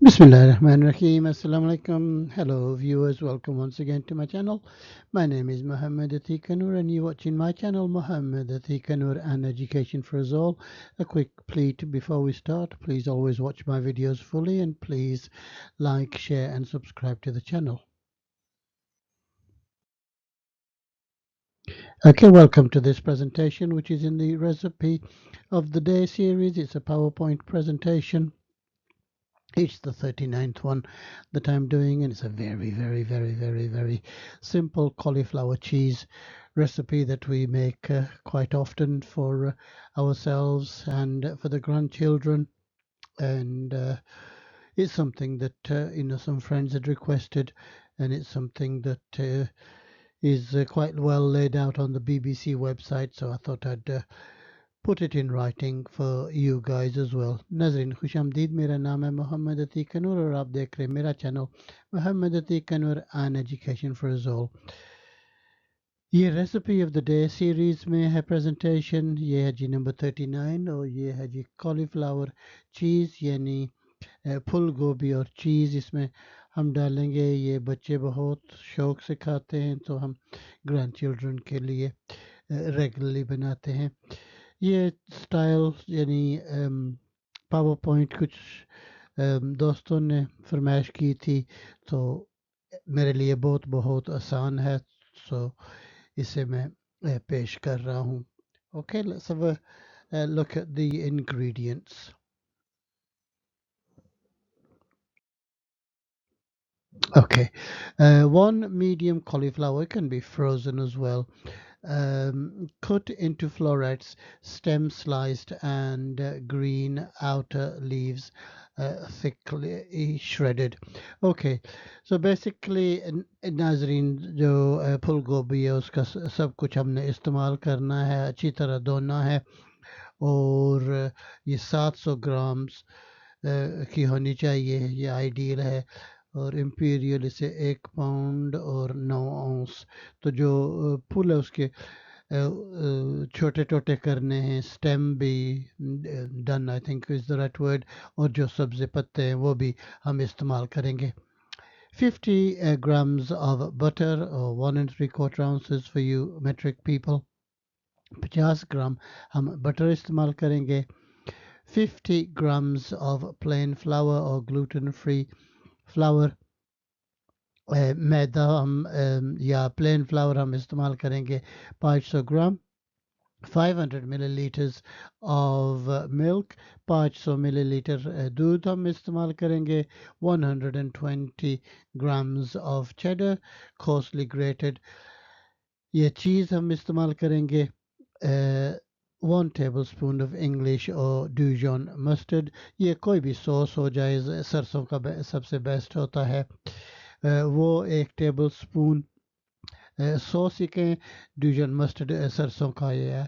Bismillahirrahmanirrahim. Assalamu alaikum. Hello, viewers. Welcome once again to my channel. My name is Muhammad Atiq Anur, and you're watching my channel, Muhammad Atiq Anur and Education for Us All. A quick plea before we start: please always watch my videos fully, and please like, share, and subscribe to the channel. Okay, welcome to this presentation, which is in the Recipe of the Day series. It's a PowerPoint presentation. It's the 39th one that I'm doing, and it's a very simple cauliflower cheese recipe that we make quite often for ourselves and for the grandchildren. And it's something that some friends had requested, and it's something that is quite well laid out on the BBC website. So I thought I'd put it in writing for you guys as well. नाजरीन खुश आमदीद, मेरा नाम है मोहम्मद अतीक कनूर और आप देख रहे हैं मेरा channel Mohammad Atiq Kanoor and education for us all. ये recipe of the day series में है प्रेजेंटेशन. ये है जी नंबर 39 और ये है जी कॉलीफ्लावर चीज़ यानी फुल गोभी और चीज़ इसमें हम डालेंगे. ये बच्चे बहुत शौक से खाते हैं, तो हम ग्रैंड चिल्ड्रन के लिए रेगुलरली बनाते हैं. ये स्टाइल यानी पावर पॉइंट कुछ दोस्तों ने फरमाइश की थी, तो मेरे लिए बहुत आसान है, सो इसे मैं पेश कर रहा हूँ. Okay, let's have a look at the ingredients. Okay, one medium cauliflower, can be frozen as well. Cut into florets, stem sliced, and green outer leaves thickly shredded. Okay, so basically नाजरीन जो फूल गोभी है उसका सब कुछ हमने इस्तेमाल करना है, अच्छी तरह धोना है, और ये 700 ग्राम्स की होनी चाहिए, ये आइडियल है. और इम्पीरियल इसे 1 पाउंड और 9 औंस. तो जो फूल है उसके छोटे छोटे करने हैं, स्टेम भी done I think is the right word, और जो सब्ज़ी पत्ते हैं वो भी हम इस्तेमाल करेंगे. 50 grams of butter or 1 3/4 ounces for you metric people. 50 ग्राम हम बटर इस्तेमाल करेंगे. 50 grams of plain flour or gluten free flour. मैदा हम या प्लेन फ्लावर हम इस्तेमाल करेंगे 500 ग्राम. 500 milliliters of milk, 500 milliliter दूध हम इस्तेमाल करेंगे. 120 grams of cheddar coarsely grated. ये चीज़ हम इस्तेमाल करेंगे. 1 tablespoon of English or Dijon mustard. ये कोई भी सॉस हो जाए, सरसों का सबसे बेस्ट होता है. वो 1 टेबल स्पून. सॉस ही कहें, Dijon mustard सरसों का ये है.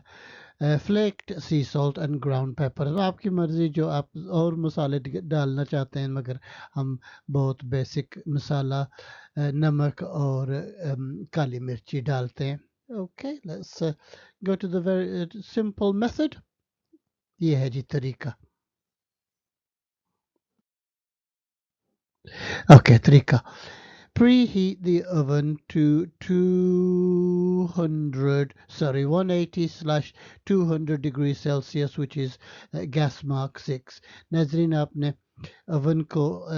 Flaked sea salt and ground pepper. आपकी मर्ज़ी, जो आप और मसाले डालना चाहते हैं, मगर हम बहुत बेसिक मसाला नमक और काली मिर्ची डालते हैं. Okay, let's go to the very simple method. ये है जी तरीका. Okay, तरीका. Preheat the oven to 180/200 degrees Celsius, which is gas mark 6. नाजरीन, आपने ओवन को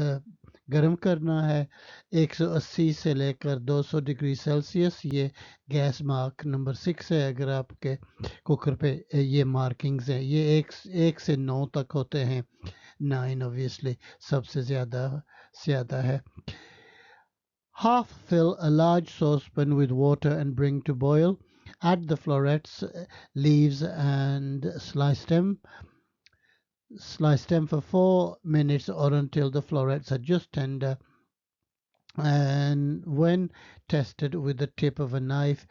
गर्म करना है 180 से लेकर 200 डिग्री सेल्सियस. ये गैस मार्क नंबर 6 है. अगर आपके कुकर पे ये मार्किंग्स हैं, ये 1 से 9 तक होते हैं. 9 ऑब्वियसली सबसे ज़्यादा है. Half fill a large saucepan with water and bring to boil. Add the florets, leaves, and slice them. Slice them for 4 minutes or until the florets are just tender. And when tested with the tip of a knife,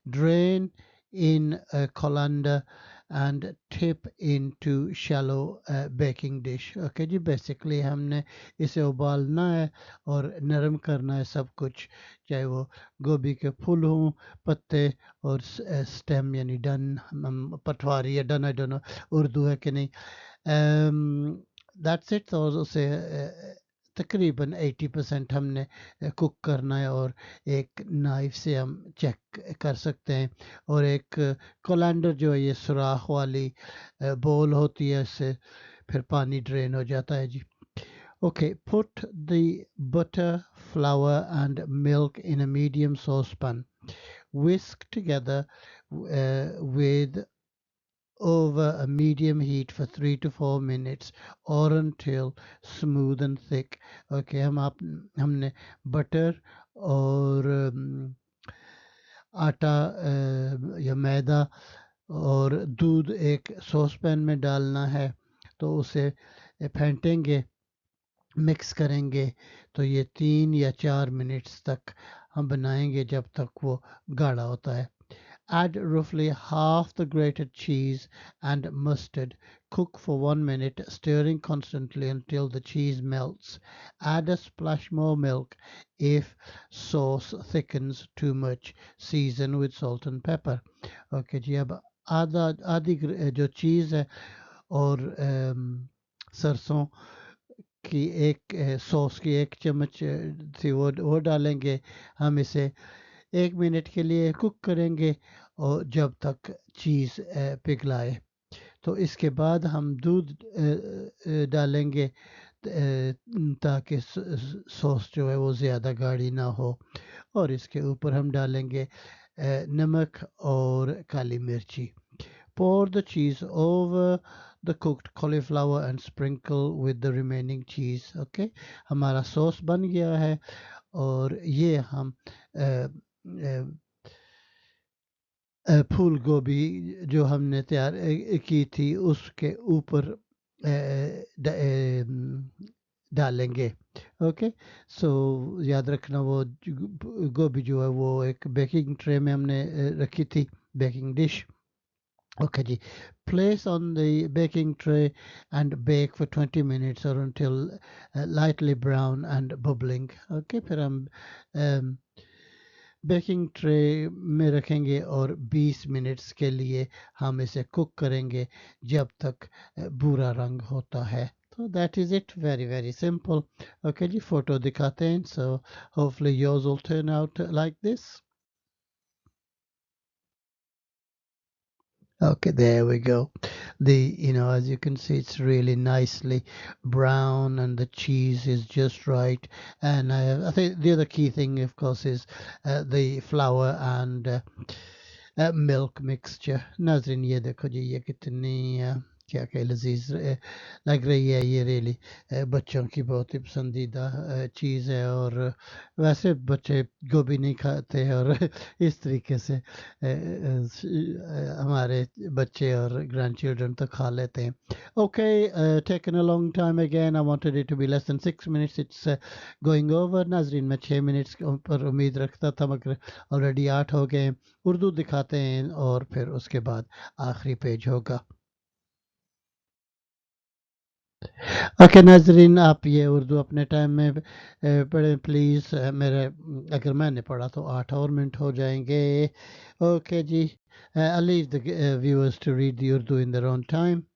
drain in a colander and tip into shallow baking dish. Okay ji, basically हमने इसे उबालना है और नरम करना है सब कुछ, चाहे वो गोभी के फूल हों, पत्ते और स्टेम यानी डन, पटवारी या done, I don't know Urdu है कि नहीं. That's it. और उसे तकरीबन 80% हमने कुक करना है और एक नाइफ से हम चेक कर सकते हैं और एक कोलैंडर जो है ये सुराख वाली बोल होती है इससे फिर पानी ड्रेन हो जाता है जी Okay, put the butter, flour, and milk in a medium saucepan. Whisk together with over a medium heat for 3 to 4 minutes or until smooth and thick. Okay, हमने बटर और आटा या मैदा और दूध एक सॉस पैन में डालना है तो उसे फेंटेंगे मिक्स करेंगे तो ये 3 या 4 मिनट्स तक हम बनाएंगे जब तक वो गाढ़ा होता है Add roughly half the grated cheese and mustard. Cook for 1 minute, stirring constantly until the cheese melts. Add a splash more milk if sauce thickens too much. Season with salt and pepper. Okay जी अब आधी जो चीज़ है और सरसों की एक sauce की 1 चम्मच थी वो डालेंगे हम इसे 1 मिनट के लिए कुक करेंगे और जब तक चीज़ पिघलाए तो इसके बाद हम दूध डालेंगे ताकि सॉस जो है वो ज़्यादा गाढ़ी ना हो और इसके ऊपर हम डालेंगे नमक और काली मिर्ची Pour the cheese over the cooked cauliflower and sprinkle with the remaining cheese. Okay, हमारा सॉस बन गया है और ये हम फूल गोभी जो हमने तैयार की थी उसके ऊपर डालेंगे ओके सो याद रखना वो गोभी जो है वो एक बेकिंग ट्रे में हमने रखी थी baking dish Okay, ji. Place on the baking tray and bake for 20 minutes or until lightly brown and bubbling. Okay, फिर हम बेकिंग ट्रे में रखेंगे और 20 मिनट्स के लिए हम इसे कुक करेंगे जब तक भूरा रंग होता है तो that is it very very simple okay जी फोटो दिखाते हैं so hopefully yours will turn out like this Okay, there we go. As you can see, it's really nicely brown and the cheese is just right. And I think the other key thing, of course, is the flour and milk mixture. नाज़रीन ये देखो जी ये कितनी क्या क्या लजीज लग रही है ये रियली बच्चों की बहुत ही पसंदीदा चीज़ है और वैसे बच्चे गोभी नहीं खाते और इस तरीके से हमारे बच्चे और ग्रैंड चिल्ड्रन तो खा लेते हैं okay taken a long time again I wanted it to be less than 6 minutes it's going over नाजरीन मैं 6 मिनट्स पर उम्मीद रखता था मगर ऑलरेडी 8 हो गए उर्दू दिखाते हैं और फिर उसके बाद आखिरी पेज होगा ओके नाजरीन आप ये उर्दू अपने टाइम में पढ़ें प्लीज़ मेरे अगर मैंने पढ़ा तो 8 और मिनट हो जाएंगे ओके जी I leave the viewers to read the Urdu in their own time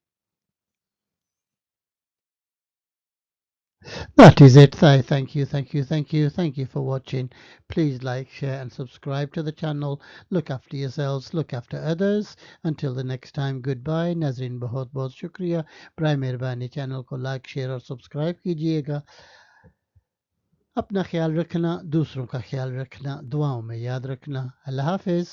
that is it thank you for watching please like share and subscribe to the channel look after yourselves look after others until the next time goodbye नाजरीन बहुत बहुत शुक्रिया बर मेहरबानी channel को like share और subscribe कीजिएगा अपना ख्याल रखना दूसरों का ख्याल रखना दुआओं में याद रखना अल्लाह हाफिज़